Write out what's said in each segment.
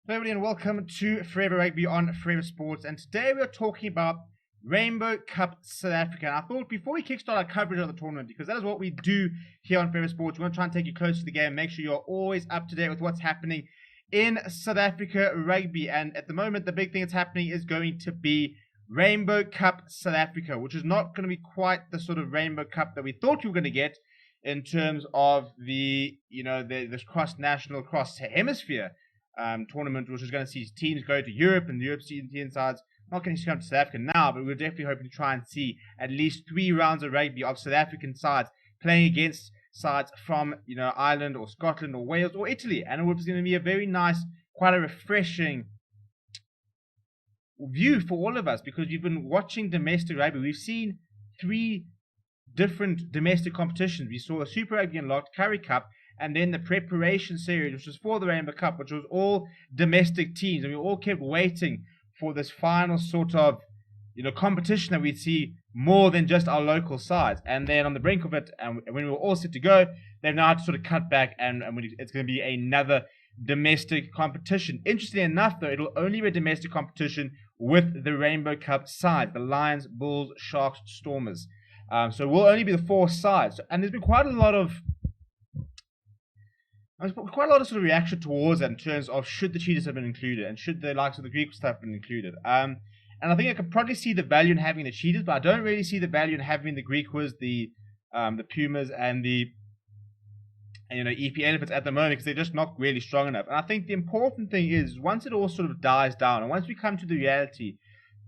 Hello everybody and welcome to Forever Rugby on Forever Sports, and today we are talking about Rainbow Cup South Africa. And I thought before we kickstart our coverage of the tournament, because that is what we do here on Forever Sports, we want to try and take you close to the game, make sure you're always up to date with what's happening in South Africa Rugby. And at the moment, the big thing that's happening is going to be Rainbow Cup South Africa, which is not going to be quite the sort of Rainbow Cup that we thought you were going to get in terms of this cross-national, cross-hemisphere tournament, which is going to see teams go to Europe, and the European sides not going to come to South Africa now, but we're definitely hoping to try and see at least 3 rounds of rugby of South African sides playing against sides from Ireland or Scotland or Wales or Italy, and it was going to be a very nice, quite a refreshing view for all of us, because we've been watching domestic rugby. We've seen 3 different domestic competitions. We saw a Super Rugby Unlocked, Currie Cup, and then the preparation series, which was for the Rainbow Cup, which was all domestic teams. And we all kept waiting for this final sort of, competition that we'd see more than just our local sides. And then on the brink of it, and when we were all set to go, they've now had to sort of cut back, and it's going to be another domestic competition. Interestingly enough, though, it'll only be a domestic competition with the Rainbow Cup side, the Lions, Bulls, Sharks, Stormers. So it will only be the 4 sides. And there's been quite a lot of sort of reaction towards that in terms of should the cheetahs have been included, and should the likes of the Greek stuff have been included. And I think I could probably see the value in having the cheetahs, but I don't really see the value in having the Griquas, the Pumas, and the EP Elephants at the moment, because they're just not really strong enough. And I think the important thing is, once it all sort of dies down, and once we come to the reality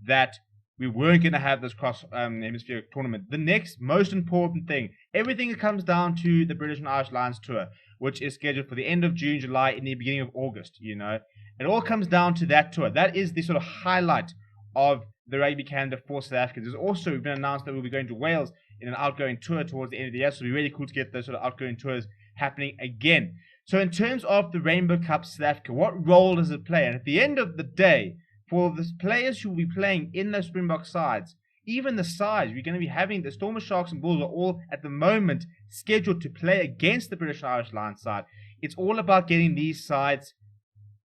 that we weren't going to have this cross-hemisphere tournament, the next most important thing, everything comes down to the British and Irish Lions Tour, which is scheduled for the end of June, July, in the beginning of August. It all comes down to that tour. That is the sort of highlight of the rugby calendar for South Africans. There's also been announced that we'll be going to Wales in an outgoing tour towards the end of the year, so it'll be really cool to get those sort of outgoing tours happening again. So in terms of the Rainbow Cup South Africa, what role does it play? And at the end of the day, for the players who will be playing in those Springbok sides, even the sides, we're going to be having the Stormers, Sharks, and Bulls are all at the moment scheduled to play against the British and Irish Lions side. It's all about getting these sides,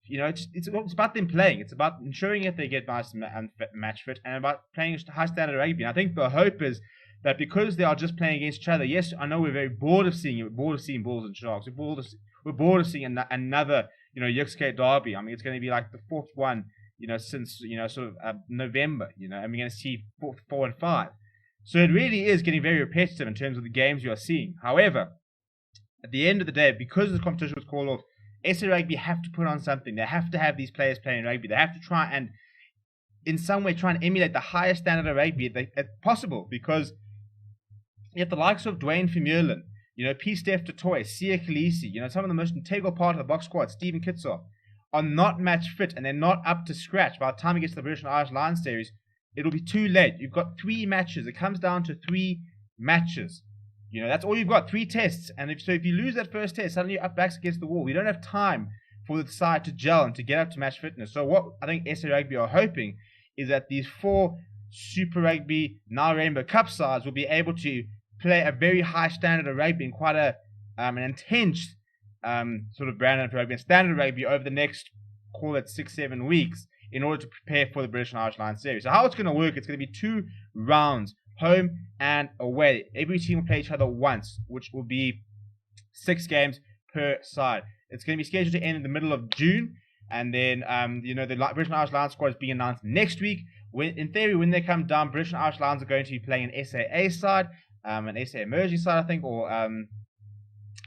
it's about them playing. It's about ensuring that they get nice and match fit, and about playing high standard rugby. And I think the hope is that because they are just playing against each other, yes, I know we're very bored of seeing it. We're bored of seeing Bulls and Sharks. We're bored of seeing another, Yuxke derby. I mean, it's going to be like the 4th one, since, November, and we're going to see 4 and 5. So it really is getting very repetitive in terms of the games you are seeing. However, at the end of the day, because the competition was called off, SA Rugby have to put on something. They have to have these players playing rugby. They have to try and, in some way, try and emulate the highest standard of rugby if possible, because you have the likes of Dwayne Vermeulen, P. Steph Totoy, Sia Khaleesi, some of the most integral part of the box squad, Stephen Kitsoff, are not match fit, and they're not up to scratch. By the time it gets to the British and Irish Lions series, it'll be too late. You've got 3 matches. It comes down to 3 matches. That's all you've got, 3 tests. And if you lose that first test, suddenly you're up backs against the wall. We don't have time for the side to gel and to get up to match fitness. So what I think SA Rugby are hoping is that these 4 Super Rugby, now Rainbow Cup sides will be able to play a very high standard of rugby and quite an intense sort of brand of rugby and standard rugby over the next, call it 6-7 weeks, in order to prepare for the British and Irish Lions series. So how it's going to work, it's going to be 2 rounds, home and away. Every team will play each other once, which will be 6 games per side. It's going to be scheduled to end in the middle of June, and then the British and Irish Lions squad is being announced next week. In theory, when they come down, British and Irish Lions are going to be playing an SAA side, an SA emerging side, I think, or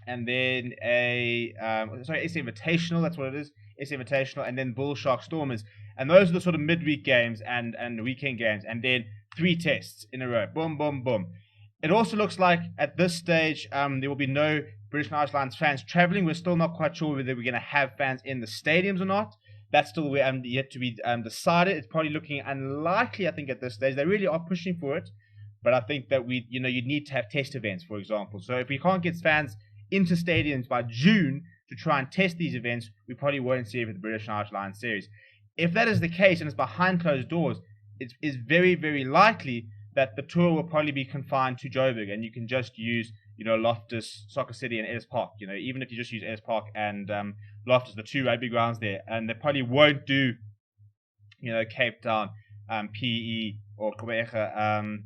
and then SA Invitational, that's what it is, SA Invitational, and then Bull, Shark, Stormers. And those are the sort of midweek games and the weekend games, and then 3 tests in a row. Boom, boom, boom. It also looks like at this stage there will be no British and Irish Lions fans travelling. We're still not quite sure whether we're going to have fans in the stadiums or not. That's still yet to be decided. It's probably looking unlikely, I think, at this stage. They really are pushing for it, but I think that you need to have test events, for example. So if we can't get fans into stadiums by June to try and test these events, we probably won't see it with the British and Irish Lions series. If that is the case and it's behind closed doors, it is very, very likely that the tour will probably be confined to Joburg, and you can just use, Loftus, Soccer City, and Ellis Park. Even if you just use Ellis Park and Loftus, the 2 rugby grounds there, and they probably won't do, Cape Town, PE or Kobeka,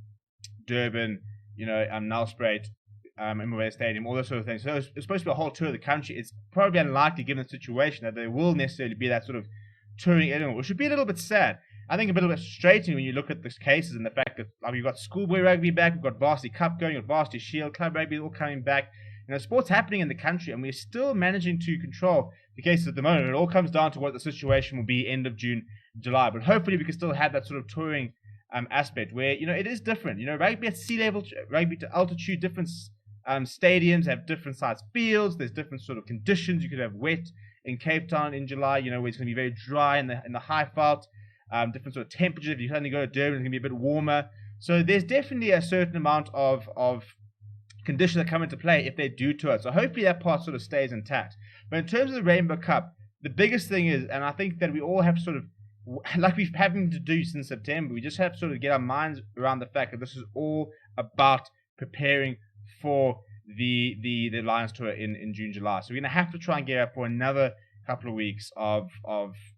Durban, Nelspruit, Immokalee Stadium, all those sort of things. So it's supposed to be a whole tour of the country. It's probably unlikely, given the situation, that there will necessarily be that sort of touring element, which would be a little bit sad. I think a bit frustrating when you look at the cases and the fact that we've got schoolboy rugby back, we've got Varsity Cup going, we've got Varsity Shield, Club Rugby all coming back. Sport's happening in the country, and we're still managing to control the cases at the moment. It all comes down to what the situation will be end of June, July. But hopefully we can still have that sort of touring aspect where, it is different. Rugby at sea level, rugby to altitude, different stadiums have different sized fields. There's different sort of conditions. You could have wet in Cape Town in July, where it's going to be very dry in the high veld. Different sort of temperatures. If you suddenly go to Durban, it's going to be a bit warmer. So there's definitely a certain amount of conditions that come into play if they do tour. So hopefully that part sort of stays intact. But in terms of the Rainbow Cup, the biggest thing is, and I think that we all have sort of, like we've having to do since September, we just have to sort of get our minds around the fact that this is all about preparing for the Lions tour in June, July. So we're going to have to try and get up for another couple of weeks of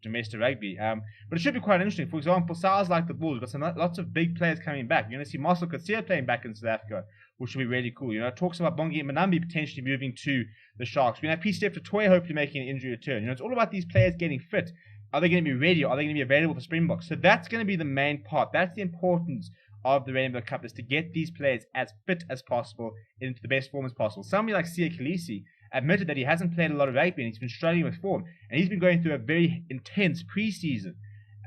domestic rugby. But it should be quite interesting. For example, sides like the Bulls, we've got lots of big players coming back. You're going to see Marcel Coetzee playing back in South Africa, which will be really cool. It talks about Bongi and Manambi potentially moving to the Sharks. We're going to have P. Steph Toy hopefully making an injury return. It's all about these players getting fit. Are they going to be ready? Are they going to be available for Springboks? So that's going to be the main part. That's the importance of the Rainbow Cup, is to get these players as fit as possible into the best form as possible. Somebody like Sia Khaleesi admitted that he hasn't played a lot of rugby and he's been struggling with form. And he's been going through a very intense preseason.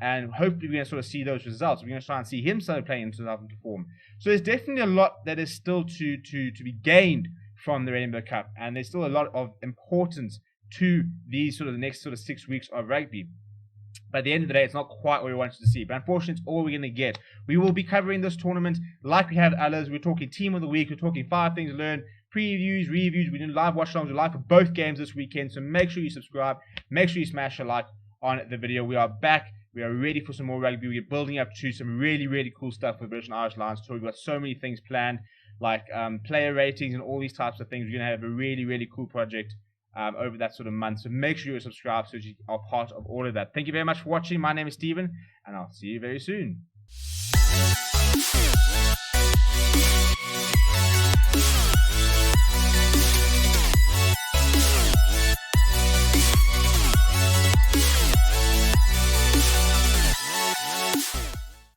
And hopefully we're going to sort of see those results. We're going to try and see him start playing into form. So there's definitely a lot that is still to be gained from the Rainbow Cup. And there's still a lot of importance to these sort of the next sort of 6 weeks of rugby. But at the end of the day, it's not quite what we wanted to see. But unfortunately, it's all we're going to get. We will be covering this tournament like we have others. We're talking Team of the Week. We're talking 5 things to learn, previews, reviews. We're doing live watch-alongs. We're live for both games this weekend. So make sure you subscribe. Make sure you smash a like on the video. We are back. We are ready for some more rugby. We're building up to some really, really cool stuff for the British and Irish Lions tour. We've got so many things planned, like player ratings and all these types of things. We're going to have a really, really cool project over that sort of month. So make sure you're subscribed so you are part of all of that. Thank you very much for watching. My name is Steven, and I'll see you very soon.